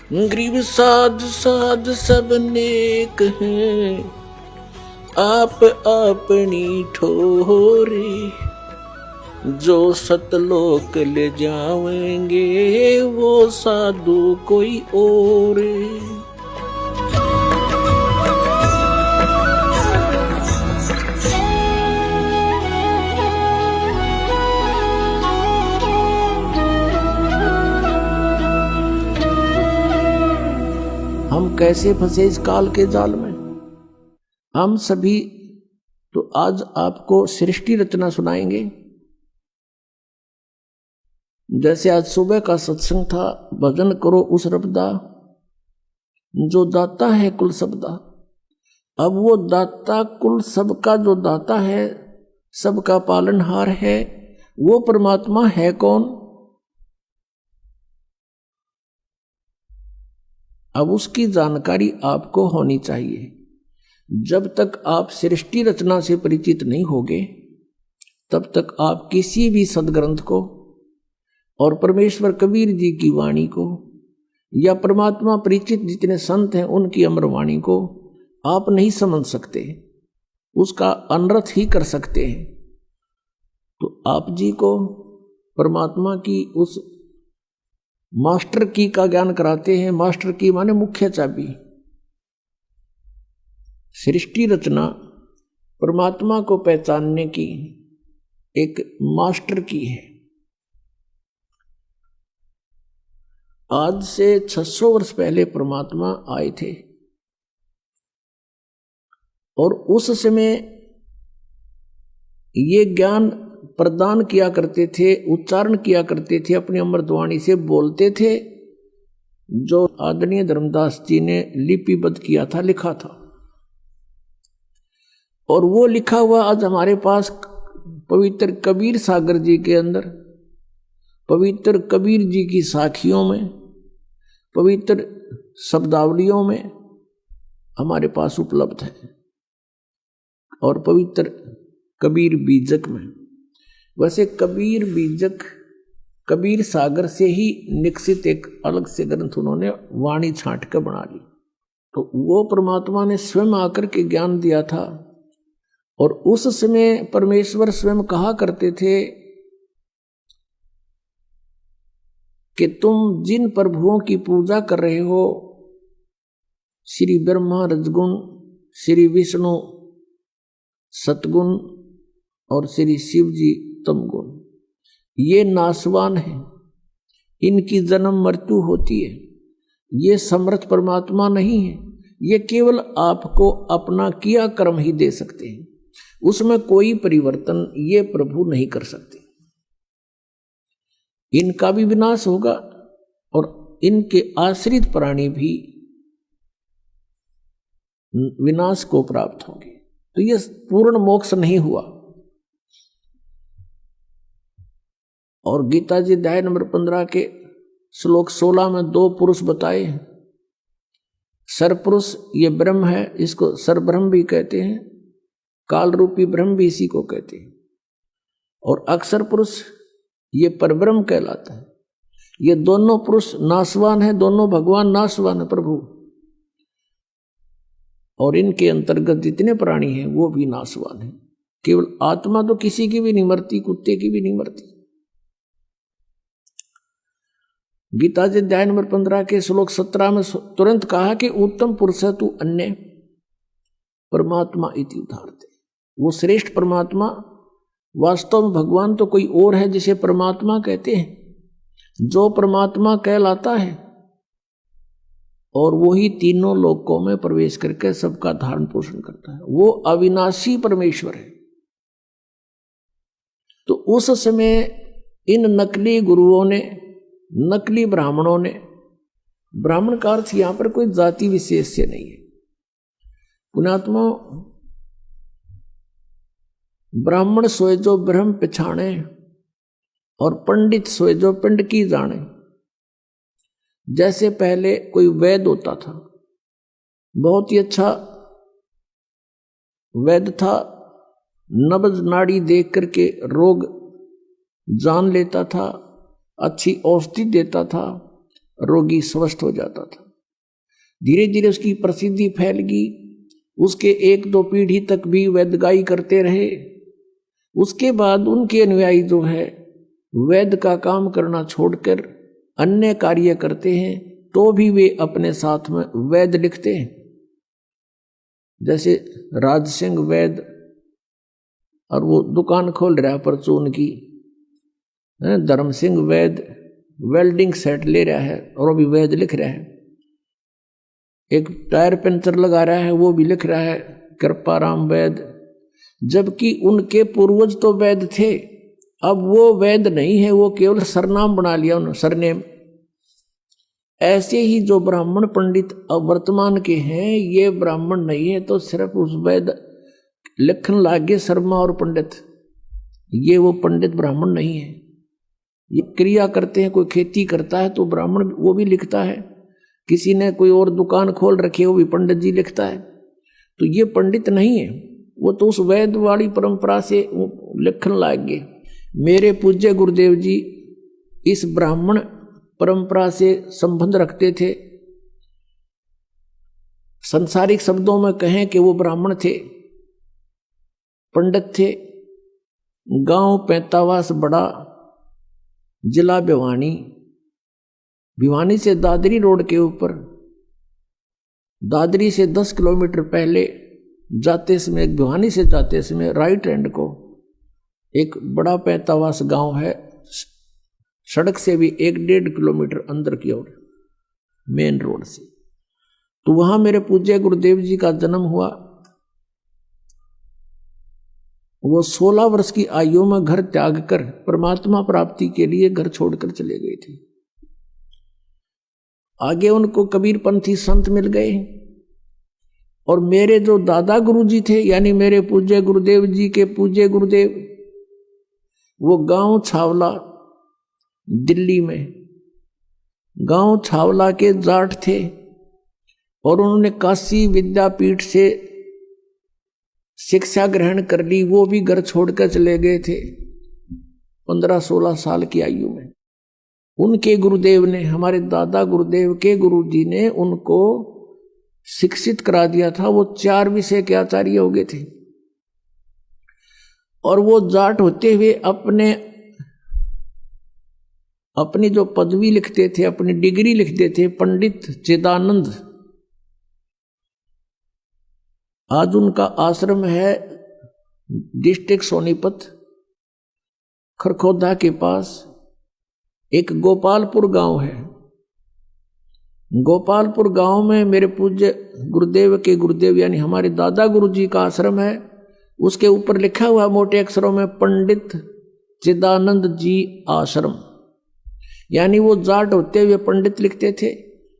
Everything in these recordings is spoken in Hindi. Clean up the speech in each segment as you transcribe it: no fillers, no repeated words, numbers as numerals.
गरीब साध साध सब नेक हैं, आप अपनी ठोरे, जो सतलोक ले जावेंगे वो साधु कोई और। हम कैसे फंसे इस काल के जाल में हम सभी। तो आज आपको सृष्टि रचना सुनाएंगे। जैसे आज सुबह का सत्संग था, भजन करो उस रबदा जो दाता है कुल सबदा। अब वो दाता कुल सबका जो दाता है, सबका पालनहार है, वो परमात्मा है कौन? अब उसकी जानकारी आपको होनी चाहिए। जब तक आप सृष्टि रचना से परिचित नहीं होगे, तब तक आप किसी भी सदग्रंथ को और परमेश्वर कबीर जी की वाणी को या परमात्मा परिचित जितने संत हैं उनकी अमर वाणी को आप नहीं समझ सकते, उसका अनर्थ ही कर सकते हैं। तो आप जी को परमात्मा की उस मास्टर की का ज्ञान कराते हैं। मास्टर की माने मुख्य चाबी। सृष्टि रचना परमात्मा को पहचानने की एक मास्टर की है। आज से 600 वर्ष पहले परमात्मा आए थे और उस समय ये ज्ञान प्रदान किया करते थे, उच्चारण किया करते थे, अपनी अमृतवाणी से बोलते थे, जो आदरणीय धर्मदास जी ने लिपिबद्ध किया था, लिखा था। और वो लिखा हुआ आज हमारे पास पवित्र कबीर सागर जी के अंदर, पवित्र कबीर जी की साखियों में, पवित्र शब्दावलियों में हमारे पास उपलब्ध है, और पवित्र कबीर बीजक में। वैसे कबीर बीजक कबीर सागर से ही निकसित एक अलग से ग्रंथ उन्होंने वाणी छांट कर बना ली। तो वो परमात्मा ने स्वयं आकर के ज्ञान दिया था। और उस समय परमेश्वर स्वयं कहा करते थे कि तुम जिन प्रभुओं की पूजा कर रहे हो, श्री ब्रह्मा रजगुण, श्री विष्णु सतगुण और श्री शिव जी तमगुण, ये नासवान है, इनकी जन्म मृत्यु होती है। ये समर्थ परमात्मा नहीं है, ये केवल आपको अपना किया कर्म ही दे सकते हैं, उसमें कोई परिवर्तन ये प्रभु नहीं कर सकते। इनका भी विनाश होगा और इनके आश्रित प्राणी भी विनाश को प्राप्त होंगे। तो ये पूर्ण मोक्ष नहीं हुआ। और गीता जी अध्याय नंबर 15 के श्लोक 16 में 2 पुरुष बताए हैं। सरपुरुष ये ब्रह्म है, इसको सरब्रह्म भी कहते हैं, काल रूपी ब्रह्म भी इसी को कहते हैं। और अक्षर पुरुष ये परब्रह्म कहलाता है। ये दोनों पुरुष नाशवान है, दोनों भगवान नाशवान है प्रभु। और इनके अंतर्गत जितने प्राणी हैं वो भी नाशवान है। केवल आत्मा तो किसी की भी नहीं मरती, कुत्ते की भी नहीं मरती। गीता जी अध्याय नंबर 15 के श्लोक 17 में तुरंत कहा कि उत्तम पुरुष है तू अन्य परमात्मा इति उदाहरते। वो श्रेष्ठ परमात्मा वास्तव में भगवान तो कोई और है जिसे परमात्मा कहते हैं। जो परमात्मा कहलाता है और वो ही तीनों लोकों में प्रवेश करके सबका धारण पोषण करता है, वो अविनाशी परमेश्वर है। तो उस समय इन नकली गुरुओं ने, नकली ब्राह्मणों ने, ब्राह्मण का अर्थ यहां पर कोई जाति विशेष से नहीं है। पुण्यात्मा, ब्राह्मण सोए जो ब्रह्म पछाणे और पंडित सोए जो पिंड की जाने। जैसे पहले कोई वैद्य होता था, बहुत ही अच्छा वैद्य था, नब्ज नाड़ी देख करके रोग जान लेता था, अच्छी औषधि देता था, रोगी स्वस्थ हो जाता था। धीरे धीरे उसकी प्रसिद्धि फैल गई। उसके 1-2 पीढ़ी तक भी वैद्यगाई करते रहे। उसके बाद उनके अनुयायी जो है वैद्य का काम करना छोड़कर अन्य कार्य करते हैं, तो भी वे अपने साथ में वैद्य लिखते हैं। जैसे राज सिंह वैद्य, और वो दुकान खोल रहा है परचून की। धर्म सिंह वैद्य वेल्डिंग सेट ले रहा है और वो भी वैद्य लिख रहा है। एक टायर पंचर लगा रहा है, वो भी लिख रहा है कृपाराम वैद्य। जबकि उनके पूर्वज तो वैद्य थे, अब वो वैद्य नहीं है, वो केवल सरनाम बना लिया उन्होंने, सरनेम। ऐसे ही जो ब्राह्मण पंडित अब वर्तमान के हैं, ये ब्राह्मण नहीं है तो सिर्फ उस वैद्य लिखन लागे शर्मा और पंडित, ये वो पंडित ब्राह्मण नहीं है। ये क्रिया करते हैं, कोई खेती करता है तो ब्राह्मण वो भी लिखता है, किसी ने कोई और दुकान खोल रखी है वो भी पंडित जी लिखता है। तो ये पंडित नहीं है, वो तो उस वैद्य वाली परंपरा से लिखन लाग गए। मेरे पूज्य गुरुदेव जी इस ब्राह्मण परंपरा से संबंध रखते थे। संसारिक शब्दों में कहें कि वो ब्राह्मण थे, पंडित थे। गांव पैंतावास बड़ा, जिला भिवानी, भिवानी से दादरी रोड के ऊपर, दादरी से 10 किलोमीटर पहले जाते समय, भिवानी से जाते समय राइट हैंड को एक बड़ा पैंतावास गांव है, सड़क से भी 1-1.5 किलोमीटर अंदर की ओर, मेन रोड से। तो वहां मेरे पूज्य गुरुदेव जी का जन्म हुआ। वो 16 वर्ष की आयु में घर त्याग कर परमात्मा प्राप्ति के लिए घर छोड़कर चले गए थे। आगे उनको कबीरपंथी संत मिल गए, और मेरे जो दादा गुरुजी थे, यानी मेरे पूज्य गुरुदेव जी के पूज्य गुरुदेव, वो गांव छावला दिल्ली में, गांव छावला के जाट थे, और उन्होंने काशी विद्यापीठ से शिक्षा ग्रहण कर ली। वो भी घर छोड़कर चले गए थे 15-16 साल की आयु में। उनके गुरुदेव ने, हमारे दादा गुरुदेव के गुरुजी ने उनको शिक्षित करा दिया था। वो 4 विषय के आचार्य हो गए थे, और वो जाट होते हुए अपनी जो पदवी लिखते थे, अपनी डिग्री लिखते थे, पंडित चिदानंद। आज उनका आश्रम है डिस्ट्रिक्ट सोनीपत, खरखोदा के पास एक गोपालपुर गांव है। गोपालपुर गांव में मेरे पूज्य गुरुदेव के गुरुदेव यानी हमारे दादा गुरुजी का आश्रम है। उसके ऊपर लिखा हुआ मोटे अक्षरों में पंडित चिदानंद जी आश्रम, यानी वो जाट होते हुए पंडित लिखते थे।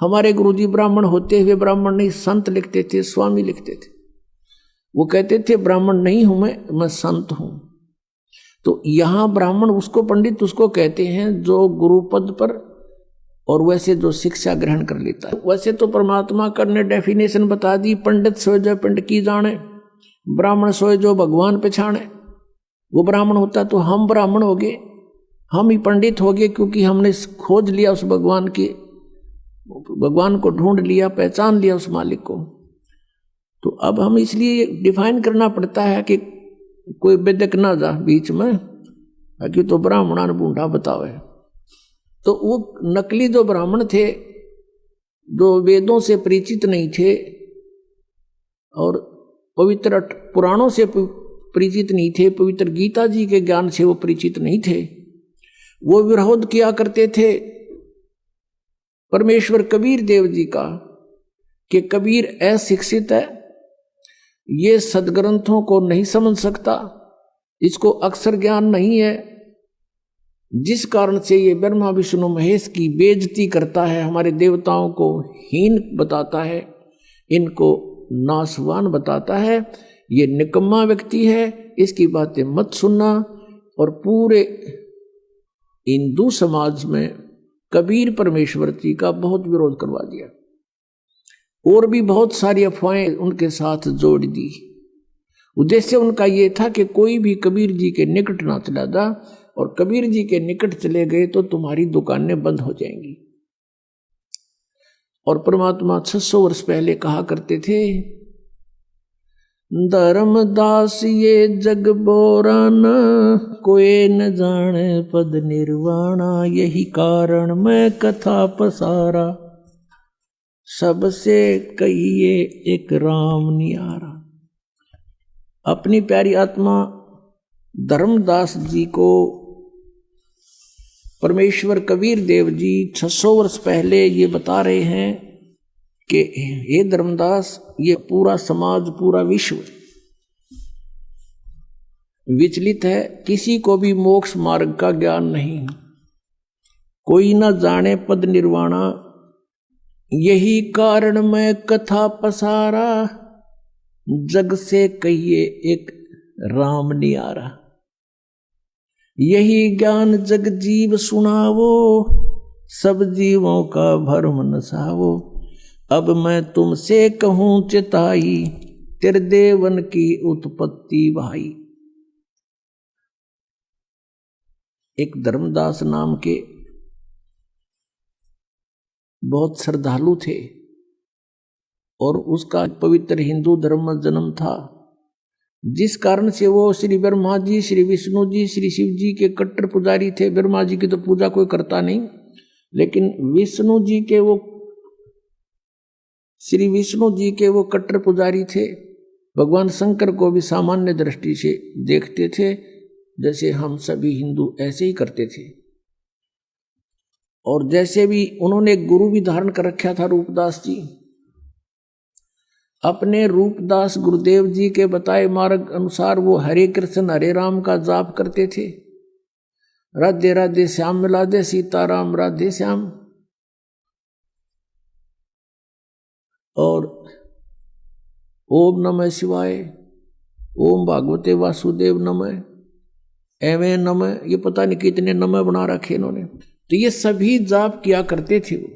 हमारे गुरुजी ब्राह्मण होते हुए ब्राह्मण नहीं, संत लिखते थे, स्वामी लिखते थे। वो कहते थे ब्राह्मण नहीं हूं मैं संत हूं। तो यहां ब्राह्मण उसको, पंडित उसको कहते हैं जो गुरु पद पर और वैसे जो शिक्षा ग्रहण कर लेता है। वैसे तो परमात्मा का ने डेफिनेशन बता दी, पंडित सोए जो पिंड की जाने, ब्राह्मण सोए जो भगवान पहचाने। वो ब्राह्मण होता तो हम ब्राह्मण हो गए, हम ही पंडित हो गए, क्योंकि हमने खोज लिया उस भगवान को ढूंढ लिया, पहचान लिया उस मालिक को। तो अब हम इसलिए डिफाइन करना पड़ता है कि कोई बेदक ना जा बीच में, कि तो ब्राह्मणा ने बूढ़ा बतावे। तो वो नकली जो ब्राह्मण थे, जो वेदों से परिचित नहीं थे और पवित्र पुराणों से परिचित नहीं थे, पवित्र गीता जी के ज्ञान से वो परिचित नहीं थे, वो विरोध किया करते थे परमेश्वर कबीर देव जी का कि कबीर अशिक्षित है, ये सदग्रंथों को नहीं समझ सकता, इसको अक्षर ज्ञान नहीं है, जिस कारण से ये ब्रह्मा विष्णु महेश की बेइज्जती करता है, हमारे देवताओं को हीन बताता है, इनको नासवान बताता है, ये निकम्मा व्यक्ति है, इसकी बातें मत सुनना। और पूरे हिंदू समाज में कबीर परमेश्वर जी का बहुत विरोध करवा दिया, और भी बहुत सारी अफवाहें उनके साथ जोड़ दी। उद्देश्य उनका ये था कि कोई भी कबीर जी के निकट ना चला जा, और कबीर जी के निकट चले गए तो तुम्हारी दुकानें बंद हो जाएंगी। और परमात्मा 600 वर्ष पहले कहा करते थे, धर्मदास ये जग बोरान, कोई न जाने पद निर्वाणा, यही कारण मैं कथा पसारा, सबसे कहिए एक राम नियारा। अपनी प्यारी आत्मा धर्मदास जी को परमेश्वर कबीर देव जी 600 वर्ष पहले ये बता रहे हैं कि हे धर्मदास, ये पूरा समाज, पूरा विश्व विचलित है, किसी को भी मोक्ष मार्ग का ज्ञान नहीं, कोई न जाने पद निर्वाणा, यही कारण मैं कथा पसारा, जग से कहिए एक राम नियारा। यही ज्ञान जग जीव सुनावो, सब जीवों का भरम नसावो, अब मैं तुमसे कहूं चिताई, तेरे देवन की उत्पत्ति भाई। एक धर्मदास नाम के बहुत श्रद्धालु थे और उसका पवित्र हिंदू धर्म में जन्म था, जिस कारण से वो श्री ब्रह्मा जी, श्री विष्णु जी, श्री शिव जी के कट्टर पुजारी थे। ब्रह्मा जी की तो पूजा कोई करता नहीं, लेकिन विष्णु जी के वो, श्री विष्णु जी के वो कट्टर पुजारी थे। भगवान शंकर को भी सामान्य दृष्टि से देखते थे, जैसे हम सभी हिंदू ऐसे ही करते थे। और जैसे भी उन्होंने गुरु भी धारण कर रखा था, रूपदास जी अपने रूपदास गुरुदेव जी के बताए मार्ग अनुसार वो हरे कृष्ण हरे राम का जाप करते थे। राधे राधे श्याम मिला दे सीताराम राधे श्याम, और ओम नमः शिवाय, ओम भागवते वासुदेव नमः, एवं नमः, ये पता नहीं कितने नमः बना रखे इन्होंने। तो ये सभी जाप किया करते थे। वो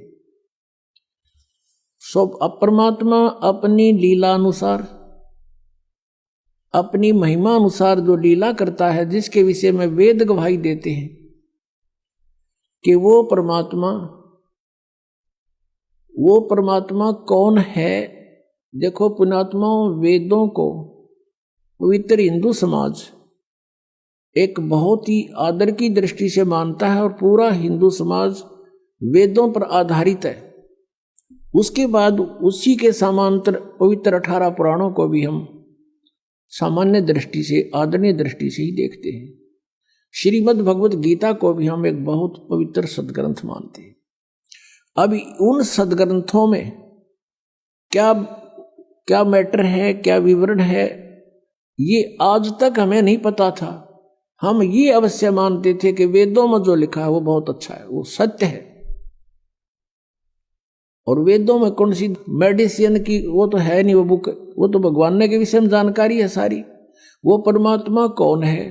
सब परमात्मा अपनी लीला अनुसार, अपनी महिमा अनुसार जो लीला करता है, जिसके विषय में वेद गवाही देते हैं कि वो परमात्मा कौन है। देखो पुण्यात्माओं, वेदों को पवित्र हिंदू समाज एक बहुत ही आदर की दृष्टि से मानता है और पूरा हिंदू समाज वेदों पर आधारित है। उसके बाद उसी के समांतर पवित्र 18 पुराणों को भी हम सामान्य दृष्टि से, आदरणीय दृष्टि से ही देखते हैं। श्रीमद् भगवत गीता को भी हम एक बहुत पवित्र सदग्रंथ मानते हैं। अब उन सदग्रंथों में क्या मैटर है, क्या विवरण है, ये आज तक हमें नहीं पता था। हम ये अवश्य मानते थे कि वेदों में जो लिखा है वो बहुत अच्छा है, वो सत्य है। और वेदों में कौन सी मेडिसिन की वो तो है नहीं, वो बुक, वो तो भगवान ने के विषय में जानकारी है सारी। वो परमात्मा कौन है,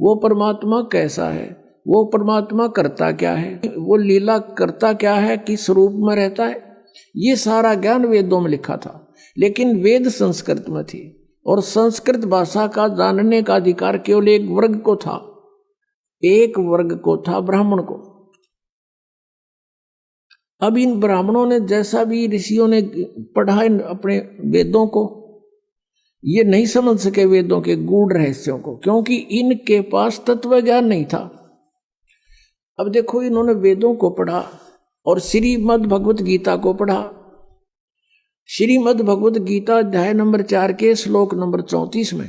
वो परमात्मा कैसा है, वो परमात्मा करता क्या है, वो लीला करता क्या है, किस रूप में रहता है, ये सारा ज्ञान वेदों में लिखा था। लेकिन वेद संस्कृत में थी और संस्कृत भाषा का जानने का अधिकार केवल एक वर्ग को था, एक वर्ग को था, ब्राह्मण को। अब इन ब्राह्मणों ने जैसा भी ऋषियों ने पढ़ा अपने वेदों को, ये नहीं समझ सके वेदों के गूढ़ रहस्यों को, क्योंकि इनके पास तत्व ज्ञान नहीं था। अब देखो, इन्होंने वेदों को पढ़ा और श्रीमद् भगवत गीता को पढ़ा। श्रीमद् भगवत गीता अध्याय नंबर 4 के श्लोक नंबर 34 में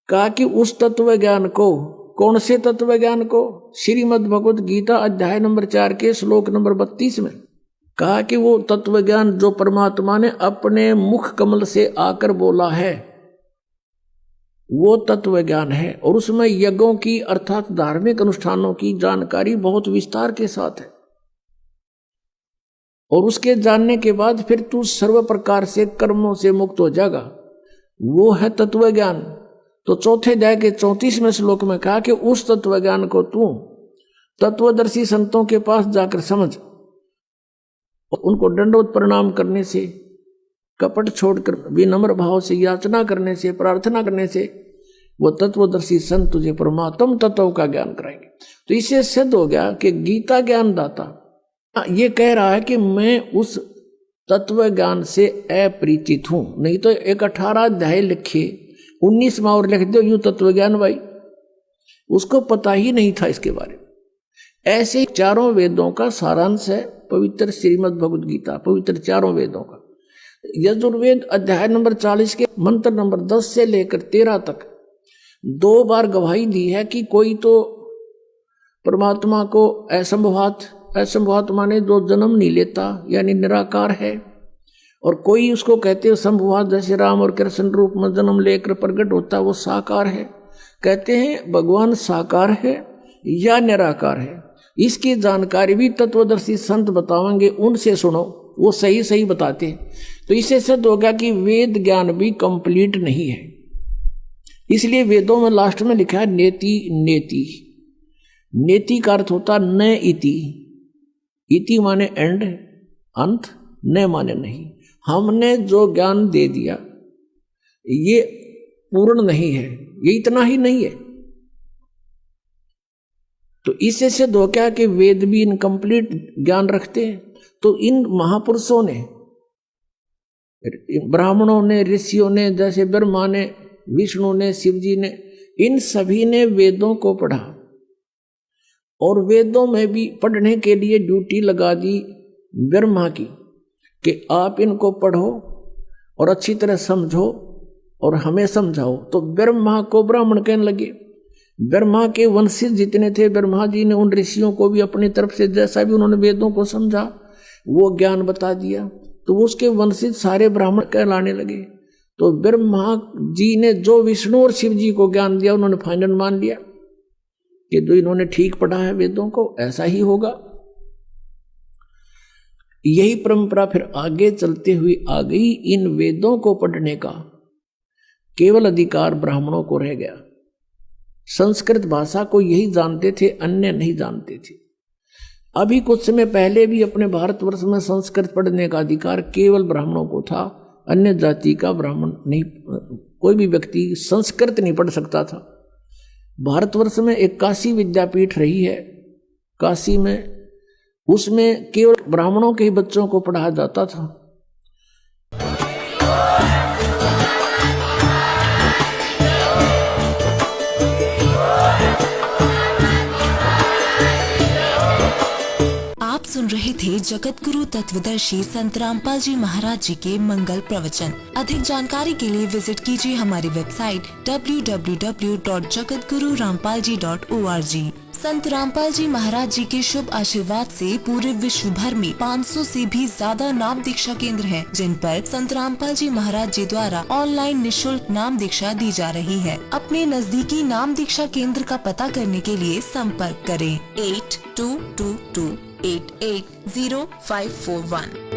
कहा कि उस तत्व ज्ञान को, कौन से तत्व ज्ञान को? श्रीमद् भगवत गीता अध्याय नंबर 4 के श्लोक नंबर 32 में कहा कि वो तत्व ज्ञान जो परमात्मा ने अपने मुख कमल से आकर बोला है, वो तत्व ज्ञान है। और उसमें यज्ञों की अर्थात धार्मिक अनुष्ठानों की जानकारी बहुत विस्तार के साथ है। और उसके जानने के बाद फिर तू सर्व प्रकार से कर्मों से मुक्त हो जाएगा, वो है तत्व ज्ञान। तो चौथे अध्याय के 34वें श्लोक में कहा कि उस तत्व ज्ञान को तू तत्वदर्शी संतों के पास जाकर समझ, उनको दंडवत प्रणाम करने से, कपट छोड़कर विनम्र भाव से याचना करने से, प्रार्थना करने से वो तत्वदर्शी संत तुझे परमात्म तत्व का ज्ञान कराएंगे। तो इससे सिद्ध हो गया कि गीता ज्ञान दाता ये कह रहा है कि मैं उस तत्व ज्ञान से अपरिचित हूं। नहीं तो एक 18 अध्याय लिखे, 19वां और लिख दो यूं तत्व ज्ञान भाई, उसको पता ही नहीं था इसके बारे में। ऐसे चारों वेदों का सारांश है पवित्र श्रीमद् भगवद गीता, पवित्र चारों वेदों का। यजुर्वेद अध्याय नंबर 40 के मंत्र नंबर 10 से लेकर 13 तक 2 बार गवाही दी है कि कोई तो परमात्मा को असंभवात माने जो जन्म नहीं लेता यानी निराकार है, और कोई उसको कहते हैं संभवात जैसे राम और कृष्ण रूप में जन्म लेकर प्रकट होता वो साकार है। कहते हैं भगवान साकार है या निराकार है, इसकी जानकारी भी तत्वदर्शी संत बताएंगे, उनसे सुनो, वो सही सही बताते हैं। तो इससे सिद्ध हो गया कि वेद ज्ञान भी कंप्लीट नहीं है। इसलिए वेदों में लास्ट में लिखा है नेति नेति। नेति का अर्थ होता न इति, इति माने एंड अंत, न माने नहीं। हमने जो ज्ञान दे दिया ये पूर्ण नहीं है, ये इतना ही नहीं है। तो इससे सिद्ध हो गया कि वेद भी इनकम्प्लीट ज्ञान रखते हैं। तो इन महापुरुषों ने, ब्राह्मणों ने, ऋषियों ने, जैसे ब्रह्मा ने, विष्णु ने, शिव जी ने, इन सभी ने वेदों को पढ़ा और वेदों में भी पढ़ने के लिए ड्यूटी लगा दी ब्रह्मा की कि आप इनको पढ़ो और अच्छी तरह समझो और हमें समझाओ। तो ब्रह्मा को ब्राह्मण कहने लगे। ब्रह्मा के वंशज जितने थे, ब्रह्मा जी ने उन ऋषियों को भी अपनी तरफ से जैसा भी उन्होंने वेदों को समझा वो ज्ञान बता दिया, तो उसके वंशज सारे ब्राह्मण कहलाने लगे। तो ब्रह्मा जी ने जो विष्णु और शिव जी को ज्ञान दिया उन्होंने फाइनल मान लिया कि जो इन्होंने ठीक पढ़ा है वेदों को ऐसा ही होगा। यही परंपरा फिर आगे चलते हुए आ गई। इन वेदों को पढ़ने का केवल अधिकार ब्राह्मणों को रह गया। संस्कृत भाषा को यही जानते थे, अन्य नहीं जानते थे। अभी कुछ समय पहले भी अपने भारतवर्ष में संस्कृत पढ़ने का अधिकार केवल ब्राह्मणों को था, अन्य जाति का ब्राह्मण नहीं, कोई भी व्यक्ति संस्कृत नहीं पढ़ सकता था। भारतवर्ष में एक काशी विद्यापीठ रही है, काशी में, उसमें केवल ब्राह्मणों के ही बच्चों को पढ़ाया जाता था। आप सुन रहे थे जगत गुरु तत्वदर्शी संत रामपाल जी महाराज जी के मंगल प्रवचन। अधिक जानकारी के लिए विजिट कीजिए हमारी वेबसाइट www.jagatgururampalji.org। संत रामपाल जी महाराज जी के शुभ आशीर्वाद से पूरे विश्व भर में 500 से भी ज्यादा नाम दीक्षा केंद्र हैं, जिन पर संत रामपाल जी महाराज जी द्वारा ऑनलाइन निशुल्क नाम दीक्षा दी जा रही है। अपने नजदीकी नाम दीक्षा केंद्र का पता करने के लिए संपर्क करें 8222880541।